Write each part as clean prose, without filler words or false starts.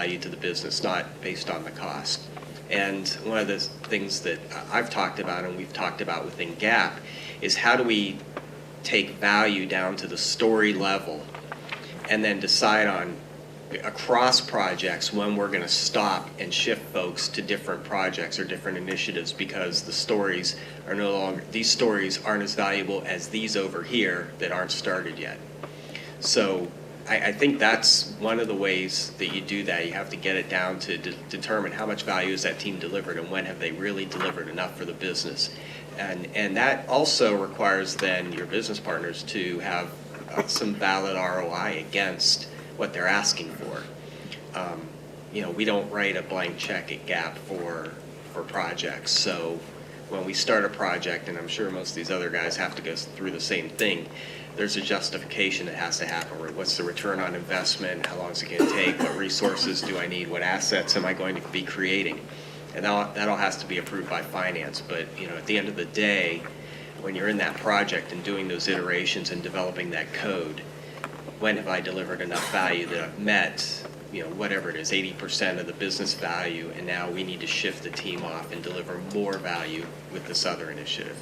value to the business, not based on the cost. And one of the things that I've talked about and we've talked about within GAP is how do we take value down to the story level and then decide on across projects when we're going to stop and shift folks to different projects or different initiatives, because the stories are no longer, these stories aren't as valuable as these over here that aren't started yet. So I think that's one of the ways that you do that. You have to get it down to determine how much value has that team delivered and when have they really delivered enough for the business. And that also requires then your business partners to have some valid ROI against what they're asking for. You know, we don't write a blank check at GAP for projects. So when we start a project, and I'm sure most of these other guys have to go through the same thing, there's a justification that has to happen. What's the return on investment? How long is it going to take? What resources do I need? What assets am I going to be creating? And that all has to be approved by finance. But you know, at the end of the day, when you're in that project and doing those iterations and developing that code, when have I delivered enough value that I've met, you know, whatever it is, 80% of the business value, and now we need to shift the team off and deliver more value with this other initiative.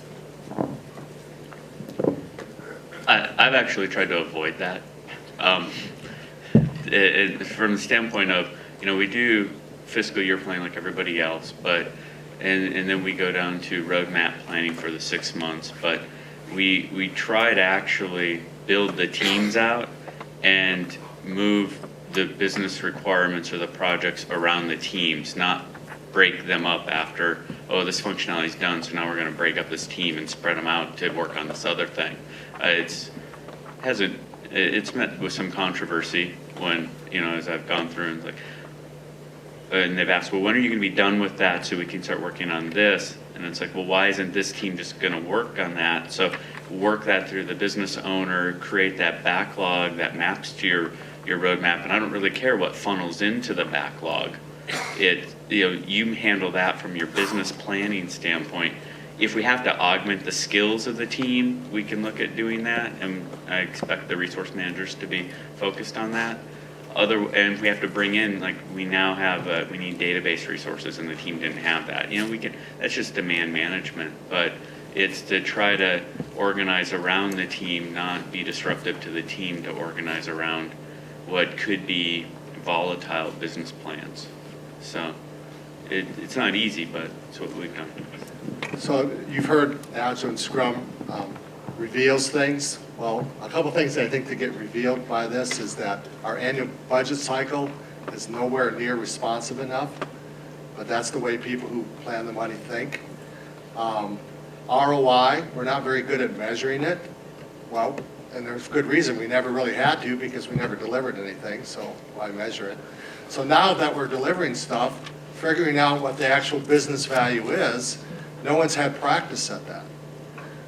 I've actually tried to avoid that. From the standpoint of, you know, we do fiscal year planning like everybody else, but and then we go down to roadmap planning for the 6 months, but we try to actually build the teams out and move the business requirements or the projects around the teams, not break them up after, oh, this functionality is done, so now we're going to break up this team and spread them out to work on this other thing. It's met with some controversy when, you know, as I've gone through and like, and they've asked, well, when are you going to be done with that so we can start working on this? And it's like, well, why isn't this team just going to work on that? So work that through the business owner, create that backlog that maps to your roadmap. And I don't really care what funnels into the backlog. You handle that from your business planning standpoint. If we have to augment the skills of the team, we can look at doing that, and I expect the resource managers to be focused on that. And if we have to bring in, like we now have, we need database resources, and the team didn't have that. You know, that's just demand management, but it's to try to organize around the team, not be disruptive to the team, to organize around what could be volatile business plans. So it's not easy, but it's what we've done. So you've heard Agile and Scrum reveals things. Well, a couple things that I think to get revealed by this is that our annual budget cycle is nowhere near responsive enough, but that's the way people who plan the money think. ROI, we're not very good at measuring it. Well, and there's good reason. We never really had to, because we never delivered anything, so why measure it? So now that we're delivering stuff, figuring out what the actual business value is, no one's had practice at that.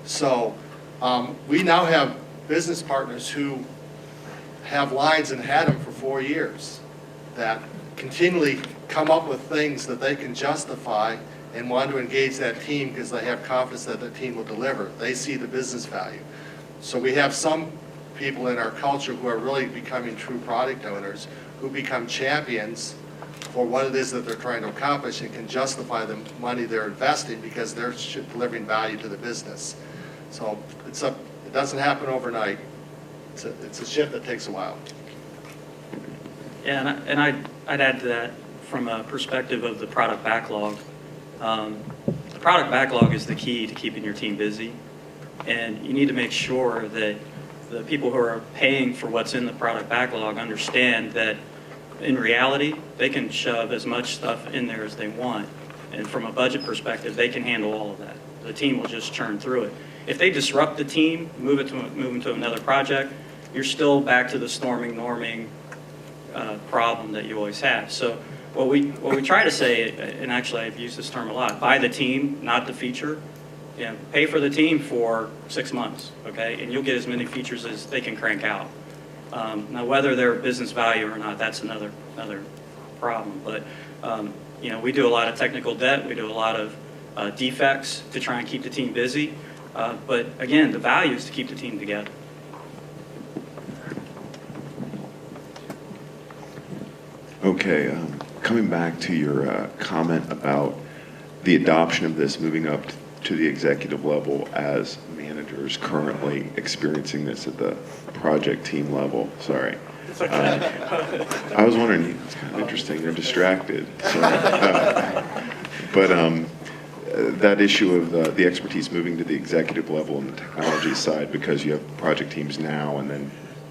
So we now have business partners who have lines and had them for 4 years that continually come up with things that they can justify and want to engage that team because they have confidence that the team will deliver. They see the business value. So we have some people in our culture who are really becoming true product owners, who become champions for what it is that they're trying to accomplish and can justify the money they're investing because they're delivering value to the business. So it doesn't happen overnight. It's a shift that takes a while. Yeah, and I'd add to that from a perspective of the product backlog. The product backlog is the key to keeping your team busy, and you need to make sure that the people who are paying for what's in the product backlog understand that in reality, they can shove as much stuff in there as they want. And from a budget perspective, they can handle all of that. The team will just churn through it. If they disrupt the team, move them to another project, you're still back to the norming problem that you always have. So what we try to say, and actually I've used this term a lot, buy the team, not the feature. You know, pay for the team for 6 months, okay? And you'll get as many features as they can crank out. Now, whether they're business value or not, that's another problem. But you know, we do a lot of technical debt. We do a lot of defects to try and keep the team busy. But again, the value is to keep the team together. Okay, coming back to your comment about the adoption of this moving up to the executive level as managers currently experiencing this at the project team level. Sorry. I was wondering, it's kind of interesting, you're distracted. So, that issue of the expertise moving to the executive level on the technology side, because you have project teams now and then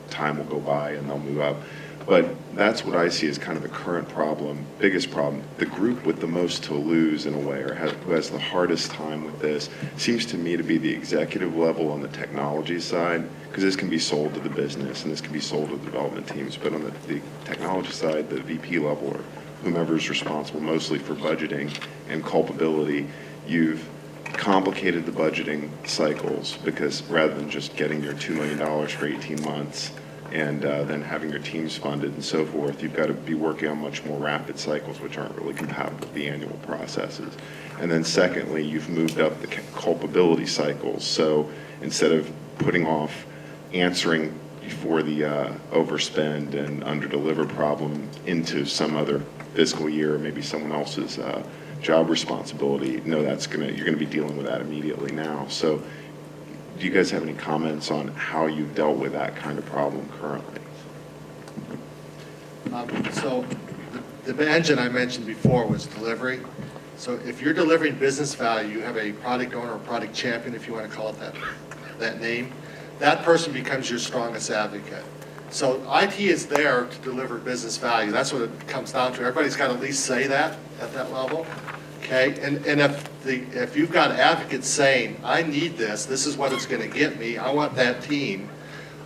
time will go by and they'll move up. But that's what I see as kind of the current problem, biggest problem. The group with the most to lose in a way, or who has the hardest time with this, seems to me to be the executive level on the technology side, because this can be sold to the business and this can be sold to the development teams. But on the technology side, the VP level or whomever is responsible mostly for budgeting and culpability, you've complicated the budgeting cycles, because rather than just getting your $2 million for 18 months, and then having your teams funded and so forth, you've got to be working on much more rapid cycles, which aren't really compatible with the annual processes. And then secondly, you've moved up the culpability cycles. So instead of putting off answering for the overspend and underdeliver problem into some other fiscal year, or maybe someone else's job responsibility, no, you're gonna be dealing with that immediately now. So do you guys have any comments on how you've dealt with that kind of problem currently? So the engine I mentioned before was delivery. So if you're delivering business value, you have a product owner or product champion, if you want to call it that name, that person becomes your strongest advocate. So IT is there to deliver business value. That's what it comes down to. Everybody's got to at least say that at that level. Okay, and if you've got advocates saying, I need this is what it's going to get me, I want that team,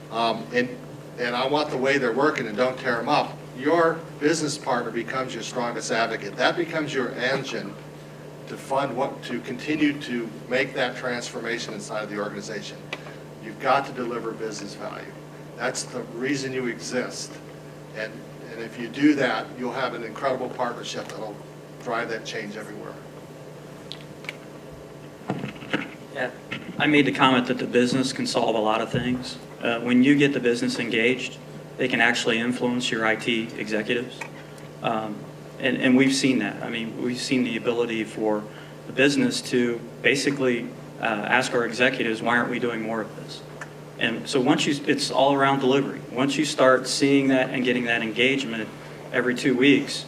and I want the way they're working, and don't tear them up, your business partner becomes your strongest advocate. That becomes your engine to to continue to make that transformation inside of the organization. You've got to deliver business value. That's the reason you exist. And if you do that, you'll have an incredible partnership that'll drive that change everywhere. Yeah, I made the comment that the business can solve a lot of things. When you get the business engaged, they can actually influence your IT executives. And we've seen that. I mean, we've seen the ability for the business to basically ask our executives, why aren't we doing more of this? And so it's all around delivery. Once you start seeing that and getting that engagement every 2 weeks,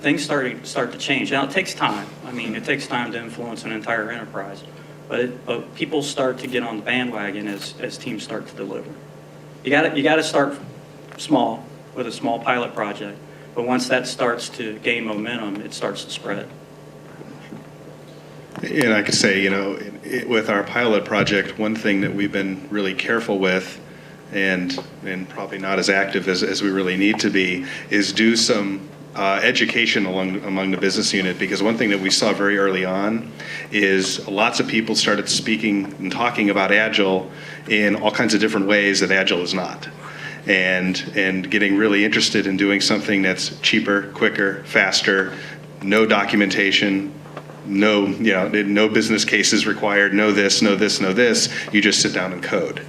things start to change. Now, it takes time. I mean, it takes time to influence an entire enterprise. But people start to get on the bandwagon as teams start to deliver. You got to start small with a small pilot project. But once that starts to gain momentum, it starts to spread. And I could say, with our pilot project, one thing that we've been really careful with, and probably not as active as we really need to be, is do some education among the business unit, because one thing that we saw very early on is lots of people started speaking and talking about Agile in all kinds of different ways that Agile is not. And getting really interested in doing something that's cheaper, quicker, faster, no documentation, no business cases required, no this, no this, no this. You just sit down and code.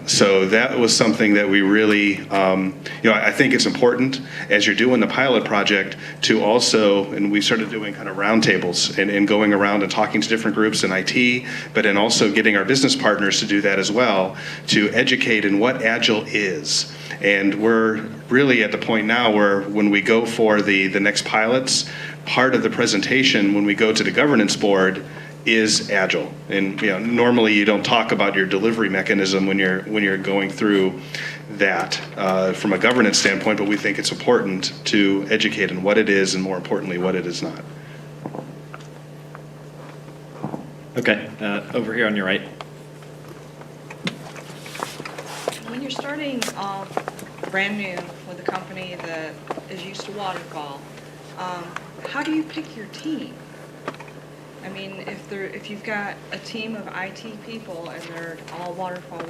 So that was something that we really, I think it's important as you're doing the pilot project to also, and we started doing kind of roundtables and going around and talking to different groups in IT, but then also getting our business partners to do that as well, to educate in what Agile is. And we're really at the point now where when we go for the next pilots, part of the presentation when we go to the governance board is Agile. And normally you don't talk about your delivery mechanism when you're going through that from a governance standpoint, but we think it's important to educate in what it is and, more importantly, what it is not. Okay, over here on your right. When you're starting off brand new with a company that is used to waterfall, how do you pick your team? I mean, if you've got a team of IT people and they're all waterfall,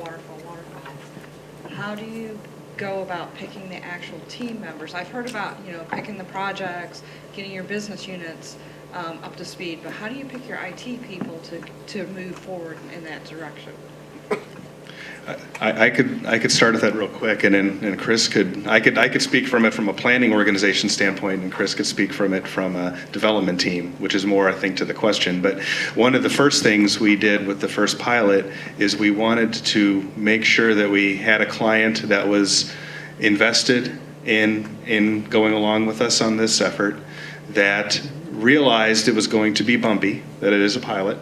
how do you go about picking the actual team members? I've heard about, picking the projects, getting your business units up to speed, but how do you pick your IT people to move forward in that direction? I could start with that real quick, and then Chris I could speak from it from a planning organization standpoint, and Chris could speak from it from a development team, which is more, I think, to the question. But one of the first things we did with the first pilot is we wanted to make sure that we had a client that was invested in going along with us on this effort, that realized it was going to be bumpy, that it is a pilot,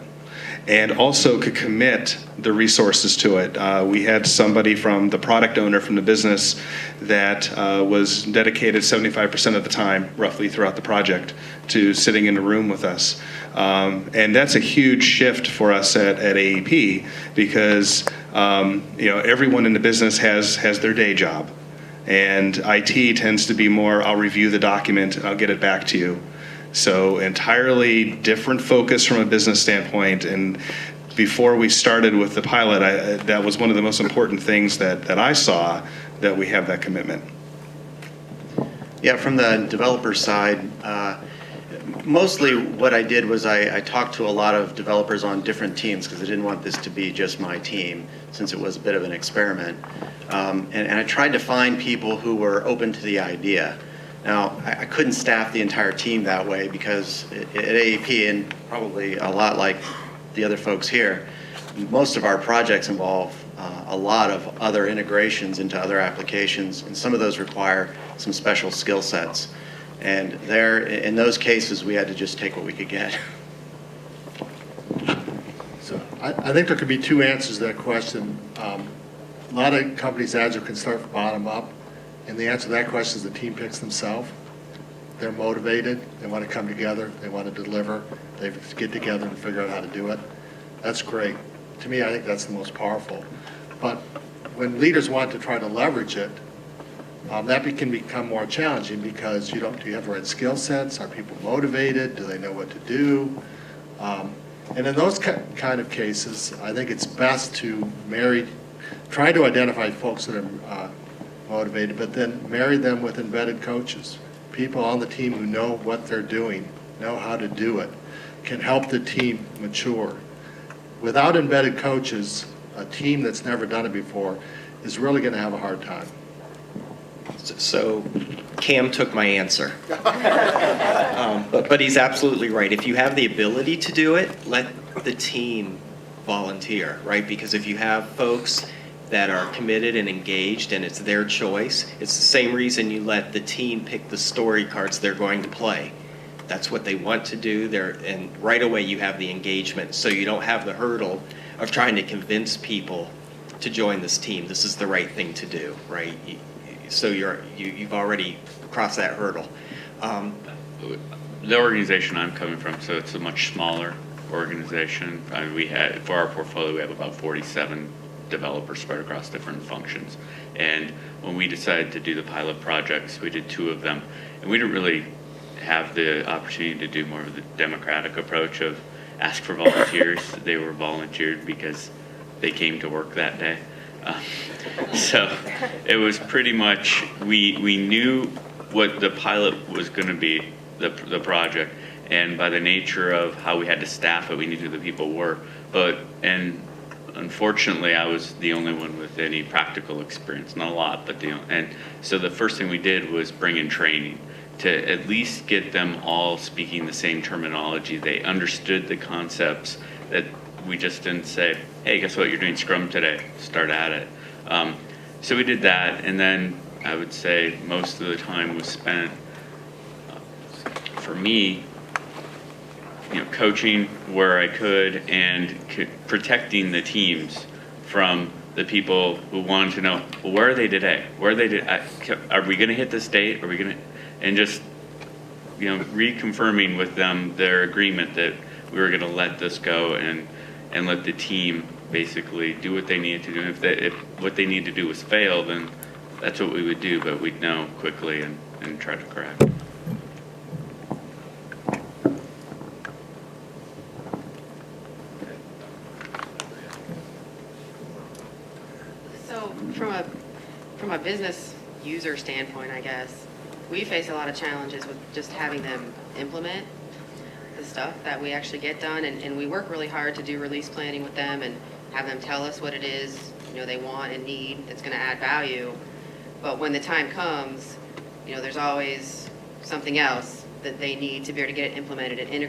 and also could commit the resources to it. We had somebody from the product owner from the business that was dedicated 75% of the time, roughly, throughout the project to sitting in a room with us. And that's a huge shift for us at AEP, because everyone in the business has their day job. And IT tends to be more, I'll review the document and I'll get it back to you. So entirely different focus from a business standpoint. And before we started with the pilot, that was one of the most important things that I saw, that we have that commitment. Yeah, from the developer side, mostly what I did was I talked to a lot of developers on different teams, because I didn't want this to be just my team, since it was a bit of an experiment. And I tried to find people who were open to the idea. Now, I couldn't staff the entire team that way, because at AEP, and probably a lot like the other folks here, most of our projects involve a lot of other integrations into other applications, and some of those require some special skill sets. And in those cases, we had to just take what we could get. So I think there could be two answers to that question. A lot of companies, Agile can start from bottom up. And the answer to that question is the team picks themselves. They're motivated, they want to come together, they want to deliver, they get together and figure out how to do it. That's great. To me, I think that's the most powerful. But when leaders want to try to leverage it, that can become more challenging, because do you have the right skill sets? Are people motivated? Do they know what to do? And in those kind of cases, I think it's best to try to identify folks that are motivated, but then marry them with embedded coaches, people on the team who know what they're doing, know how to do it, can help the team mature. Without embedded coaches, a team that's never done it before is really going to have a hard time. So Cam took my answer. But he's absolutely right. If you have the ability to do it, let the team volunteer, right? Because if you have folks that are committed and engaged and it's their choice, it's the same reason you let the team pick the story cards they're going to play. That's what they want to do. And right away you have the engagement, so you don't have the hurdle of trying to convince people to join this team. This is the right thing to do, right? So you've already crossed that hurdle. The organization I'm coming from, so it's a much smaller organization. For our portfolio, we have about 47 developers spread across different functions. And when we decided to do the pilot projects, we did 2 of them, and we didn't really have the opportunity to do more of the democratic approach of ask for volunteers. They were volunteered because they came to work that day. So it was pretty much, we knew what the pilot was going to be, the project, and by the nature of how we had to staff it, we knew who the people were. And unfortunately, I was the only one with any practical experience, not a lot, but and so the first thing we did was bring in training to at least get them all speaking the same terminology. They understood the concepts, that we just didn't say, hey, guess what, you're doing Scrum today, start at it. So we did that, and then I would say most of the time was spent, for me, coaching where I could and protecting the teams from the people who wanted to know, well, where are they today? Are we going to hit this date? Are we going to, and just, reconfirming with them their agreement that we were going to let this go and let the team basically do what they needed to do. And if what they need to do was fail, then that's what we would do, but we'd know quickly and try to correct. So from a business user standpoint, I guess, we face a lot of challenges with just having them implement the stuff that we actually get done, and we work really hard to do release planning with them and have them tell us what it is they want and need that's going to add value. But when the time comes, there's always something else that they need to be able to get it implemented and integrated